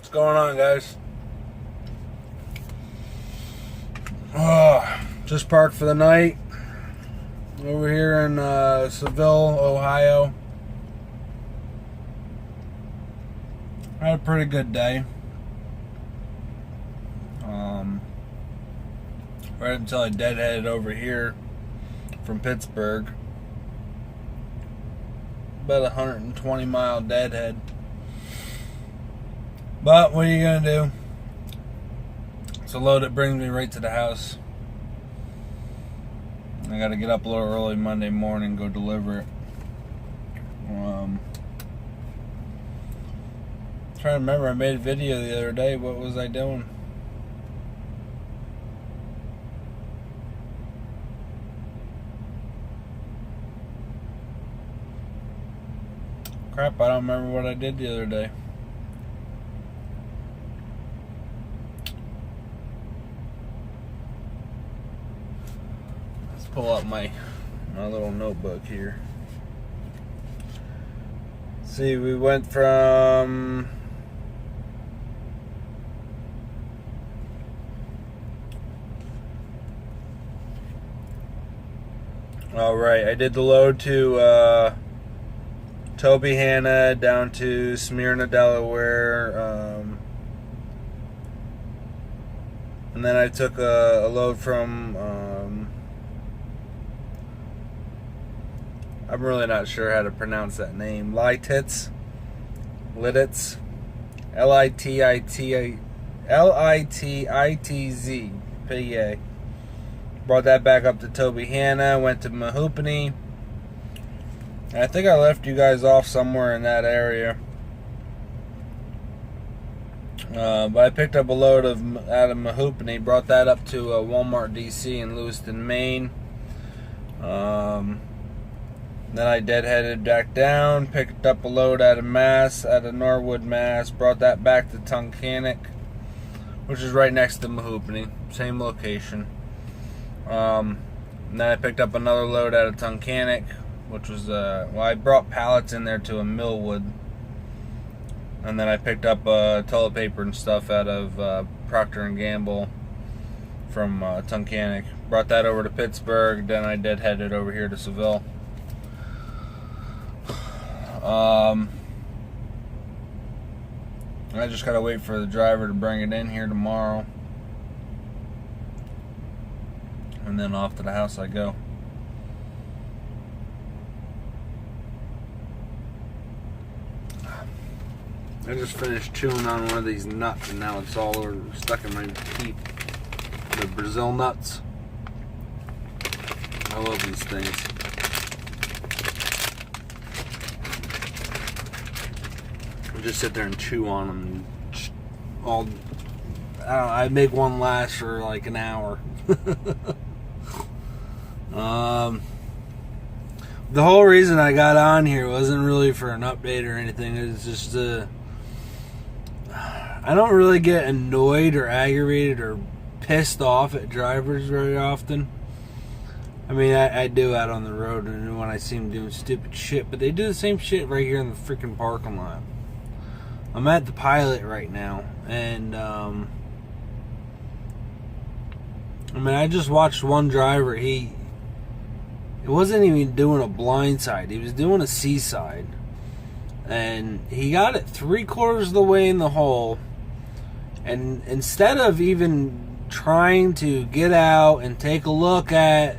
What's going on, guys? Just parked for the night over here in Seville, Ohio. I had a pretty good day. Right until I deadheaded over here from Pittsburgh. About 120 mile deadhead. But what are you gonna do? It's a load that brings me right to the house. I gotta get up a little early Monday morning, go deliver it. Trying to remember, I made a video the other day. What was I doing? Crap, I don't remember what I did the other day. Let's pull up my little notebook here. See, we went from I did the load to Tobyhanna down to Smyrna, Delaware, and then I took a load from I'm really not sure how to pronounce that name. Lititz, Lititz, PA. Brought that back up to Tobyhanna. Went to Mahoopany. And I think I left you guys off somewhere in that area. But I picked up a load out of Mahoopany. Brought that up to Walmart DC in Lewiston, Maine. Then I deadheaded back down, picked up a load out of Norwood, Mass, brought that back to Tunkhannock, which is right next to Mahoopany, same location. Then I picked up another load out of Tunkhannock, which was, I brought pallets in there to a Millwood. And then I picked up toilet paper and stuff out of Procter & Gamble from Tunkhannock. Brought that over to Pittsburgh, then I deadheaded over here to Seville. I just gotta wait for the driver to bring it in here tomorrow, and then off to the house I go. I just finished chewing on one of these nuts and now it's all stuck in my teeth. The Brazil nuts. I love these things. Just sit there and chew on them I'd make one last for like an hour. The whole reason I got on here wasn't really for an update or anything. It's just I don't really get annoyed or aggravated or pissed off at drivers very often. I mean, I do out on the road and when I see them doing stupid shit, but they do the same shit right here in the freaking parking lot. I'm at the Pilot right now, and I mean, I just watched one driver. He wasn't even doing a blind side. He was doing a seaside, and he got it 3/4 of the way in the hole. And instead of even trying to get out and take a look at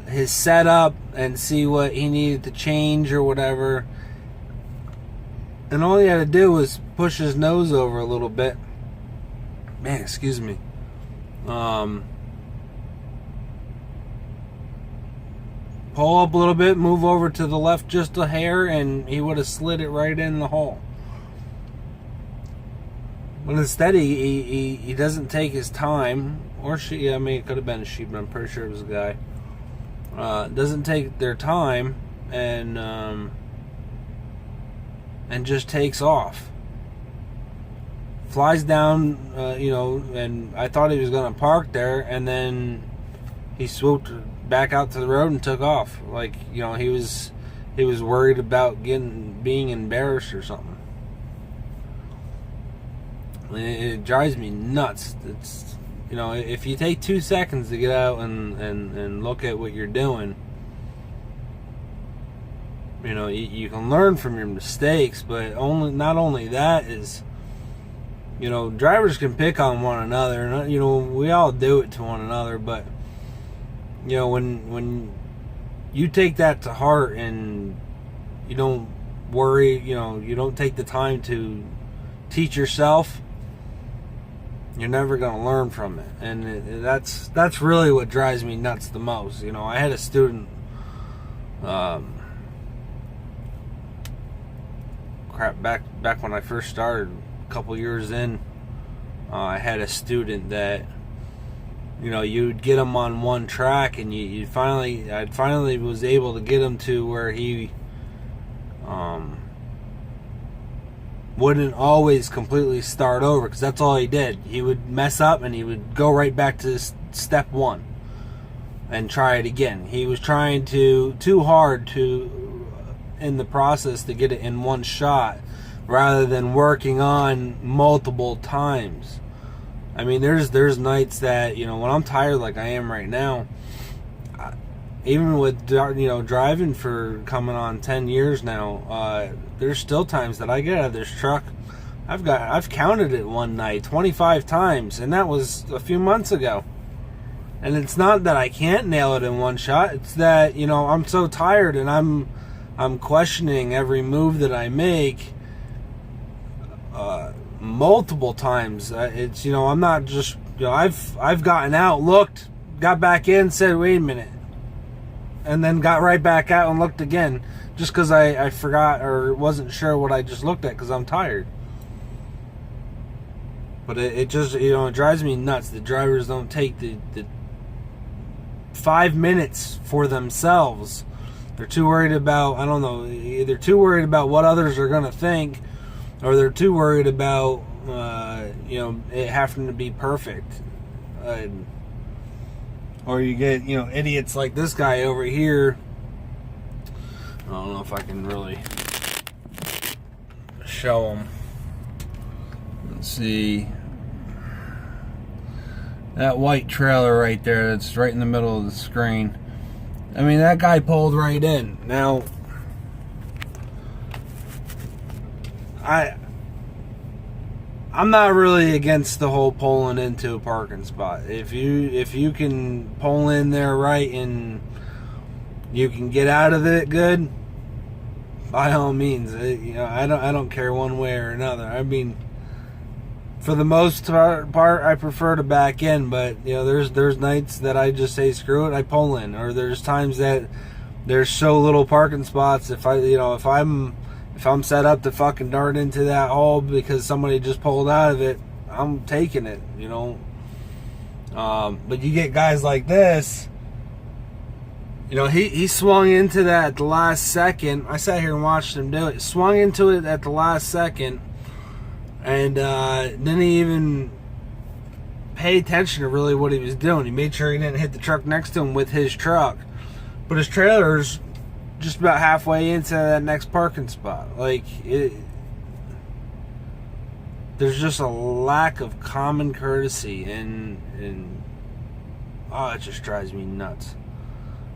his setup and see what he needed to change or whatever. And all he had to do was push his nose over a little bit. Man, excuse me. Pull up a little bit, move over to the left just a hair, and he would have slid it right in the hole. But instead, he doesn't take his time, or she. I mean, it could have been a she, but I'm pretty sure it was a guy. Doesn't take their time and just takes off. Flies down, and I thought he was going to park there, and then he swooped back out to the road and took off. Like, he was worried about being embarrassed or something. It drives me nuts. It's, you know, if you take 2 seconds to get out and look at what you're doing, you know, you can learn from your mistakes. But not only that is, you know, drivers can pick on one another, and you know, we all do it to one another. But you know, when you take that to heart and you don't worry, you know, you don't take the time to teach yourself, you're never going to learn from it. And that's really what drives me nuts the most. You know, I had a student, back when I first started, a couple years in, I had a student that, you know, you'd get him on one track, and I finally was able to get him to where he wouldn't always completely start over, because that's all he did. He would mess up and he would go right back to step one and try it again. He was trying too hard in the process to get it in one shot, rather than working on multiple times. I mean, there's nights that, you know, when I'm tired like I am right now, even with, you know, driving for coming on 10 years now, there's still times that I get out of this truck. I've counted it one night 25 times, and that was a few months ago. And it's not that I can't nail it in one shot. It's that, you know, I'm so tired, and I'm questioning every move that I make multiple times. It's, you know, I'm not just, you know, I've gotten out, looked, got back in, said, wait a minute, and then got right back out and looked again, just because I forgot or wasn't sure what I just looked at, because I'm tired. But it just, you know, it drives me nuts that drivers don't take the 5 minutes for themselves. They're too worried about, I don't know, either too worried about what others are going to think, or they're too worried about, you know, it having to be perfect. Or you get, you know, idiots like this guy over here. I don't know if I can really show him. Let's see. That white trailer right there, that's right in the middle of the screen. I mean, that guy pulled right in. Now, I'm not really against the whole pulling into a parking spot. If you can pull in there right and you can get out of it good, by all means. You know, I don't care one way or another. I mean, for the most part, I prefer to back in, but you know, there's nights that I just say screw it, I pull in. Or there's times that there's so little parking spots. If I'm set up to fucking dart into that hole because somebody just pulled out of it, I'm taking it, you know. But you get guys like this, you know, he swung into that at the last second. I sat here and watched him do it. Swung into it at the last second, and didn't even pay attention to really what he was doing. He made sure he didn't hit the truck next to him with his truck. But his trailer's just about halfway into that next parking spot. Like, there's just a lack of common courtesy, and oh, it just drives me nuts.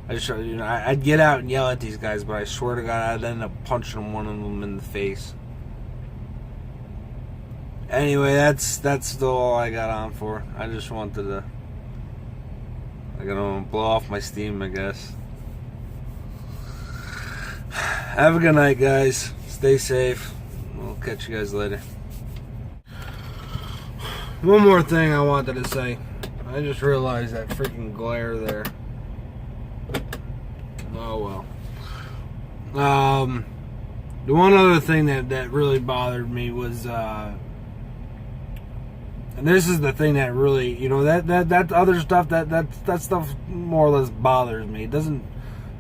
I'd get out and yell at these guys, but I swear to God, I'd end up punching one of them in the face. Anyway, that's all I got on for. I just wanted to, blow off my steam, I guess. Have a good night, guys. Stay safe. We'll catch you guys later. One more thing I wanted to say. I just realized that freaking glare there. Oh well. The one other thing that really bothered me was, and this is the thing that really, you know, that other stuff, that stuff more or less bothers me. It doesn't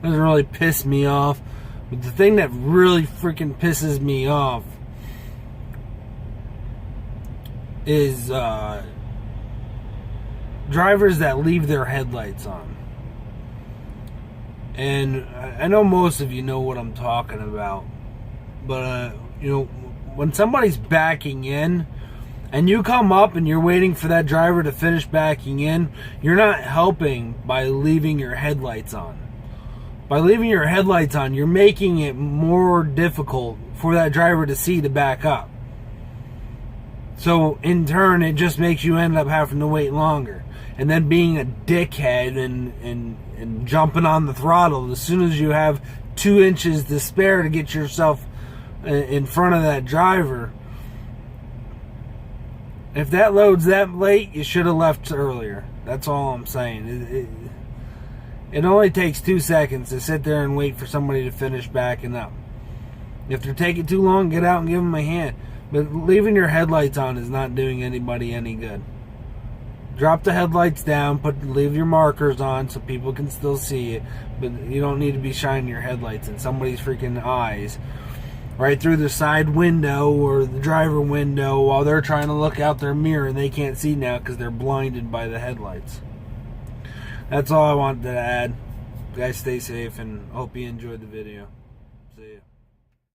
really piss me off. But the thing that really freaking pisses me off is drivers that leave their headlights on. And I know most of you know what I'm talking about. But, you know, when somebody's backing in, and you come up and you're waiting for that driver to finish backing in, you're not helping by leaving your headlights on. By leaving your headlights on, you're making it more difficult for that driver to see to back up. So in turn, it just makes you end up having to wait longer. And then being a dickhead and jumping on the throttle as soon as you have 2 inches to spare to get yourself in front of that driver. If that load's that late, you should have left earlier. That's all I'm saying. It only takes 2 seconds to sit there and wait for somebody to finish backing up. If they're taking too long, get out and give them a hand. But leaving your headlights on is not doing anybody any good. Drop the headlights down, leave your markers on so people can still see it. But you don't need to be shining your headlights in somebody's freaking eyes right through the side window or the driver window while they're trying to look out their mirror and they can't see now because they're blinded by the headlights. That's all I wanted to add. Guys, stay safe and hope you enjoyed the video. See ya.